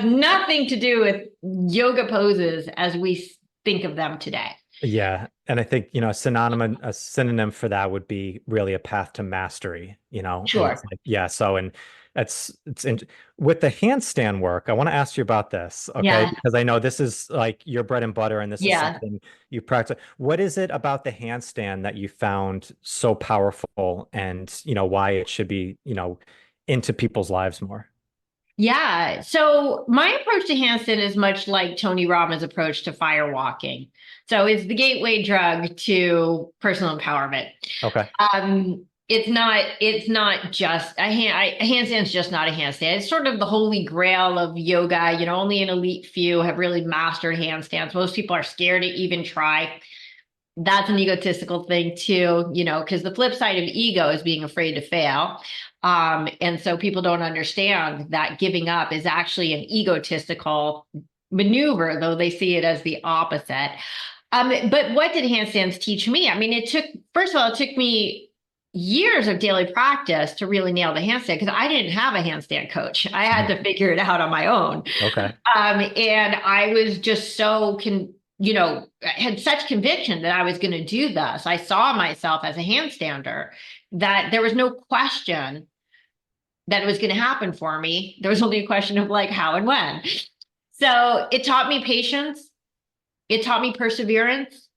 Speaker 2: nothing to do with yoga poses as we think of them today.
Speaker 1: Yeah. And I think, a synonym for that would be really a path to mastery, and it's
Speaker 2: Sure.
Speaker 1: like, yeah. So, and it's in, with the handstand work, I want to ask you about this, okay?
Speaker 2: Yeah.
Speaker 1: Because I know this is like your bread and butter and this is
Speaker 2: Yeah.
Speaker 1: something you practice. What is it about the handstand that you found so powerful, and, why it should be, into people's lives more?
Speaker 2: Yeah. So my approach to handstand is much like Tony Robbins' approach to firewalking. So it's the gateway drug to personal empowerment.
Speaker 1: Okay.
Speaker 2: It's not just a handstand's just not a handstand. It's sort of the holy grail of yoga. Only an elite few have really mastered handstands. Most people are scared to even try. That's an egotistical thing too, because the flip side of ego is being afraid to fail. And so people don't understand that giving up is actually an egotistical maneuver, though they see it as the opposite. But what did handstands teach me? I mean, first of all, it took me years of daily practice to really nail the handstand because I didn't have a handstand coach. I had
Speaker 1: Mhm.
Speaker 2: to figure it out on my own.
Speaker 1: Okay.
Speaker 2: And I was just I had such conviction that I was going to do this. I saw myself as a handstander, that there was no question that it was going to happen for me. There was only a question of like how and when. So it taught me patience. It taught me perseverance.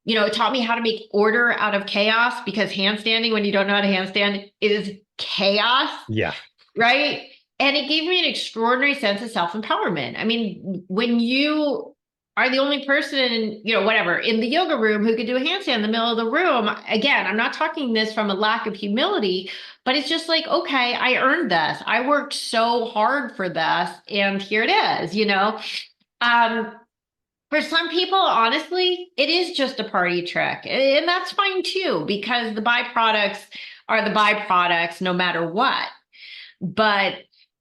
Speaker 2: It taught me how to make order out of chaos because handstanding, when you don't know how to handstand, is chaos,
Speaker 1: Yeah.
Speaker 2: right? And it gave me an extraordinary sense of self-empowerment. I mean, when you are the only person, whatever, in the yoga room who could do a handstand in the middle of the room, again, I'm not talking this from a lack of humility, but it's just like, okay, I earned this. I worked so hard for this, and here it is. Um, for some people, honestly, it is just a party trick. And that's fine too, because the byproducts are the byproducts no matter what. But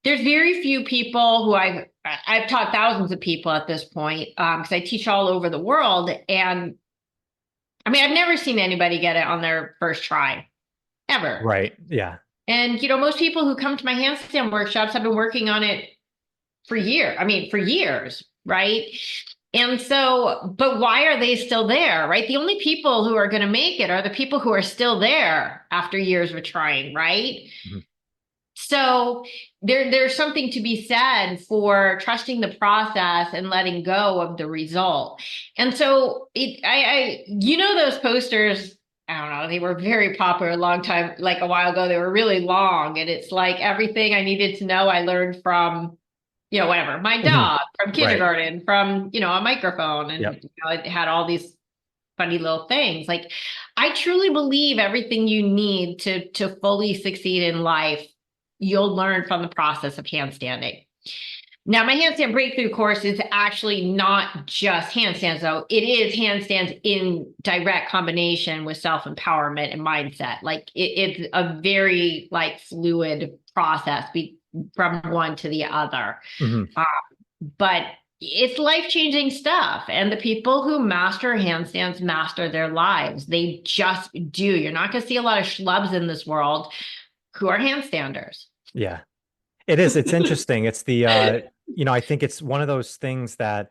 Speaker 2: there's very few people who I've taught thousands of people at this point, because I teach all over the world. And I mean, I've never seen anybody get it on their first try, ever.
Speaker 1: Right. Yeah.
Speaker 2: And most people who come to my handstand workshops have been working on it for years, right? And so, but why are they still there, right? The only people who are going to make it are the people who are still there after years of trying, right?
Speaker 1: Mhm.
Speaker 2: So there's something to be said for trusting the process and letting go of the result. And so those posters, I don't know, they were very popular a long time, like a while ago. They were really long, and it's like everything I needed to know I learned from whatever, my
Speaker 1: Mhm.
Speaker 2: dog, from
Speaker 1: Right.
Speaker 2: kindergarten, from, a microphone. And
Speaker 1: Yep.
Speaker 2: it had all these funny little things. Like, I truly believe everything you need to fully succeed in life, you'll learn from the process of handstanding. Now, my handstand breakthrough course is actually not just handstands, though. It is handstands in direct combination with self-empowerment and mindset. Like it's a very like fluid process from one to the other.
Speaker 1: Mhm.
Speaker 2: But it's life-changing stuff. And the people who master handstands master their lives. They just do. You're not going to see a lot of schlubs in this world who are handstanders.
Speaker 1: Yeah, it is. It's interesting. It's I think it's one of those things that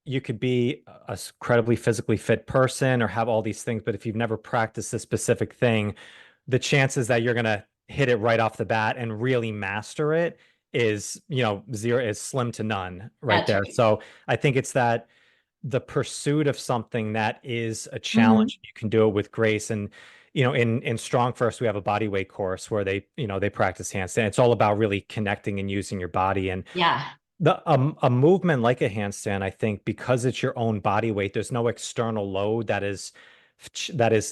Speaker 1: you could be a incredibly physically fit person or have all these things, but if you've never practiced a specific thing, the chances that you're going to hit it right off the bat and really master it is, zero, is slim to none right
Speaker 2: That's
Speaker 1: there.
Speaker 2: right.
Speaker 1: So I think it's that the pursuit of something that is a
Speaker 2: Mhm.
Speaker 1: challenge, you can do it with grace. And, in Strong First, we have a body weight course where they practice handstand. It's all about really connecting and using your body. And
Speaker 2: Yeah.
Speaker 1: a movement like a handstand, I think, because it's your own body weight, there's no external load that is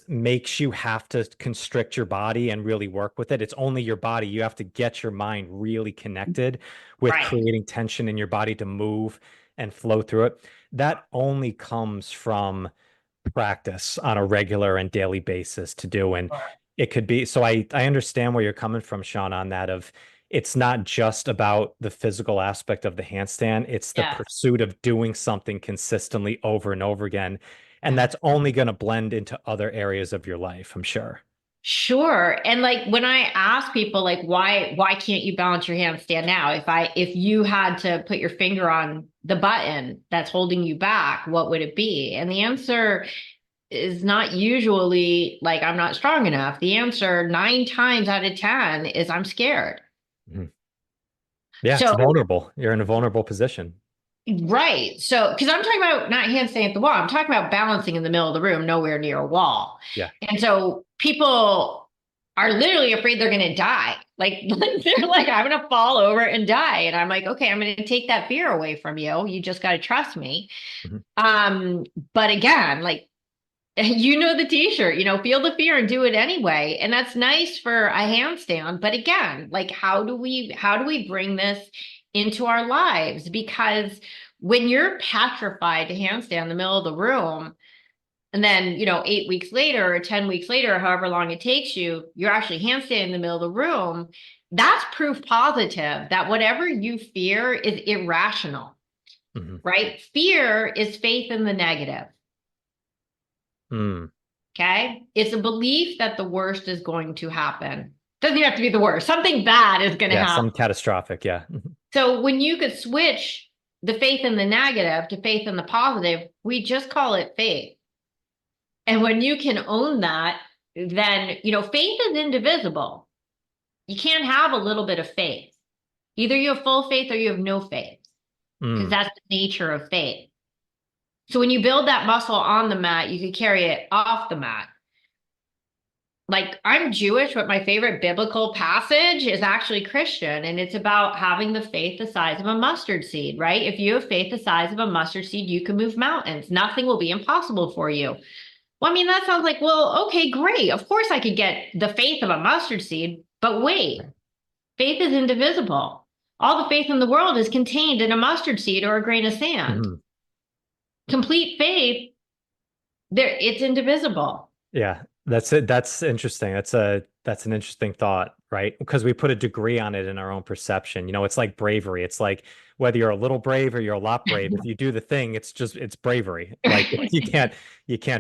Speaker 1: makes you have to constrict your body and really work with it. It's only your body. You have to get your mind really connected with
Speaker 2: Right.
Speaker 1: creating tension in your body to move and flow through it. That only comes from practice on a regular and daily basis to do. And it could be, so I understand where you're coming from, Sean, on that of it's not just about the physical aspect of the handstand, it's the
Speaker 2: Yeah.
Speaker 1: pursuit of doing something consistently over and over again. And
Speaker 2: Yeah.
Speaker 1: that's only going to blend into other areas of your life, I'm sure.
Speaker 2: Sure. And like when I ask people like why can't you balance your handstand now? If you had to put your finger on the button that's holding you back, what would it be? And the answer is not usually like I'm not strong enough. The answer 9 times out of 10 is I'm scared.
Speaker 1: Mhm. Yeah, it's
Speaker 2: So
Speaker 1: vulnerable. You're in a vulnerable position.
Speaker 2: right. So, because I'm talking about not handstanding at the wall, I'm talking about balancing in the middle of the room, nowhere near a wall.
Speaker 1: Yeah.
Speaker 2: And so people are literally afraid they're going to die. Like, they're like, I'm going to fall over and die. And I'm like, okay, I'm going to take that fear away from you. You just got to trust me.
Speaker 1: Mhm.
Speaker 2: But again, like, the t-shirt, feel the fear and do it anyway. And that's nice for a handstand. But again, like how do we bring this into our lives? Because when you're petrified to handstand in the middle of the room, and then, 8 weeks later or 10 weeks later, or however long it takes you, you're actually handstanding in the middle of the room. That's proof positive that whatever you fear is irrational,
Speaker 1: Mhm.
Speaker 2: right? Fear is faith in the negative.
Speaker 1: Mm.
Speaker 2: Okay. It's a belief that the worst is going to happen. Doesn't even have to be the worst. Something bad is going to
Speaker 1: Yeah,
Speaker 2: happen.
Speaker 1: some catastrophic. Yeah. Mhm.
Speaker 2: So when you could switch the faith in the negative to faith in the positive, we just call it faith. And when you can own that, then, faith is indivisible. You can't have a little bit of faith. Either you have full faith or you have no faith, because
Speaker 1: Mm.
Speaker 2: that's the nature of faith. So when you build that muscle on the mat, you can carry it off the mat. Like I'm Jewish, but my favorite biblical passage is actually Christian, and it's about having the faith the size of a mustard seed, right? If you have faith the size of a mustard seed, you can move mountains. Nothing will be impossible for you. Well, I mean, that sounds like, well, okay, great. Of course I could get the faith of a mustard seed, but wait, faith is indivisible. All the faith in the world is contained in a mustard seed or a grain of sand.
Speaker 1: Mhm.
Speaker 2: Complete faith, it's indivisible.
Speaker 1: Yeah, that's it. That's interesting. That's an interesting thought, right? Because we put a degree on it in our own perception. It's like bravery. It's like whether you're a little brave or you're a lot brave, if you do the thing, it's bravery. Like you can't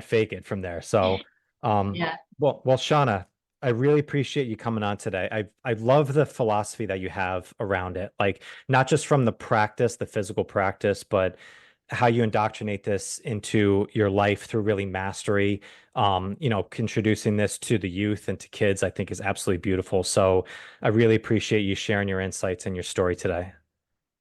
Speaker 1: fake it from there. So, um,
Speaker 2: Yeah.
Speaker 1: well, Shauna, I really appreciate you coming on today. I love the philosophy that you have around it, like not just from the practice, the physical practice, but how you indoctrinate this into your life through really mastery. Introducing this to the youth and to kids, I think is absolutely beautiful. So I really appreciate you sharing your insights and your story today.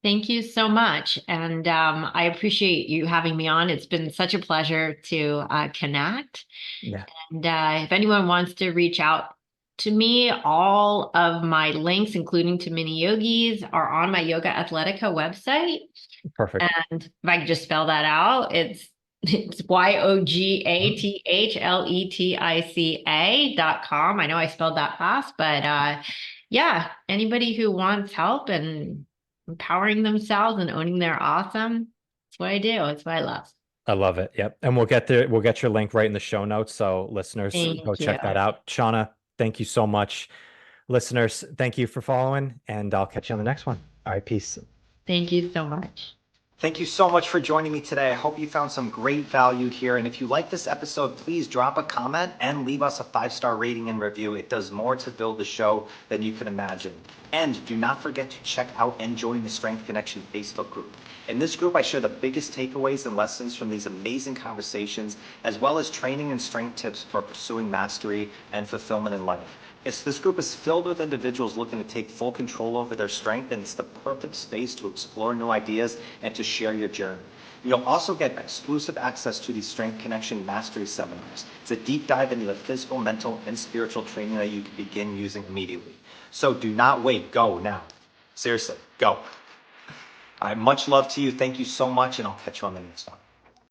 Speaker 2: Thank you so much. And I appreciate you having me on. It's been such a pleasure to connect.
Speaker 1: Yeah,
Speaker 2: And if anyone wants to reach out to me, all of my links, including to mini yogis, are on my Yoga Athletica website.
Speaker 1: perfect.
Speaker 2: And if I could just spell that out, it's YOGATHLETICA.com. I know I spelled that fast, but yeah, anybody who wants help and empowering themselves and owning their awesome. That's what I do. It's what I love.
Speaker 1: I love it. Yep. And we'll get your link right in the show notes. So listeners, go
Speaker 2: Thank you.
Speaker 1: check that out. Shana, thank you so much. Listeners, thank you for following, and I'll catch you on the next one. All right, peace.
Speaker 2: Thank you so much.
Speaker 3: Thank you so much for joining me today. I hope you found some great value here. And if you like this episode, please drop a comment and leave us a 5-star rating and review. It does more to build the show than you can imagine. And do not forget to check out and join the Strength Connection Facebook group. In this group, I share the biggest takeaways and lessons from these amazing conversations, as well as training and strength tips for pursuing mastery and fulfillment in life. This group is filled with individuals looking to take full control over their strength, and it's the perfect space to explore new ideas and to share your journey. You'll also get exclusive access to these Strength Connection Mastery Seminars. It's a deep dive into the physical, mental, and spiritual training that you can begin using immediately. So do not wait. Go now. Seriously, go. All right, much love to you. Thank you so much, and I'll catch you on the next one.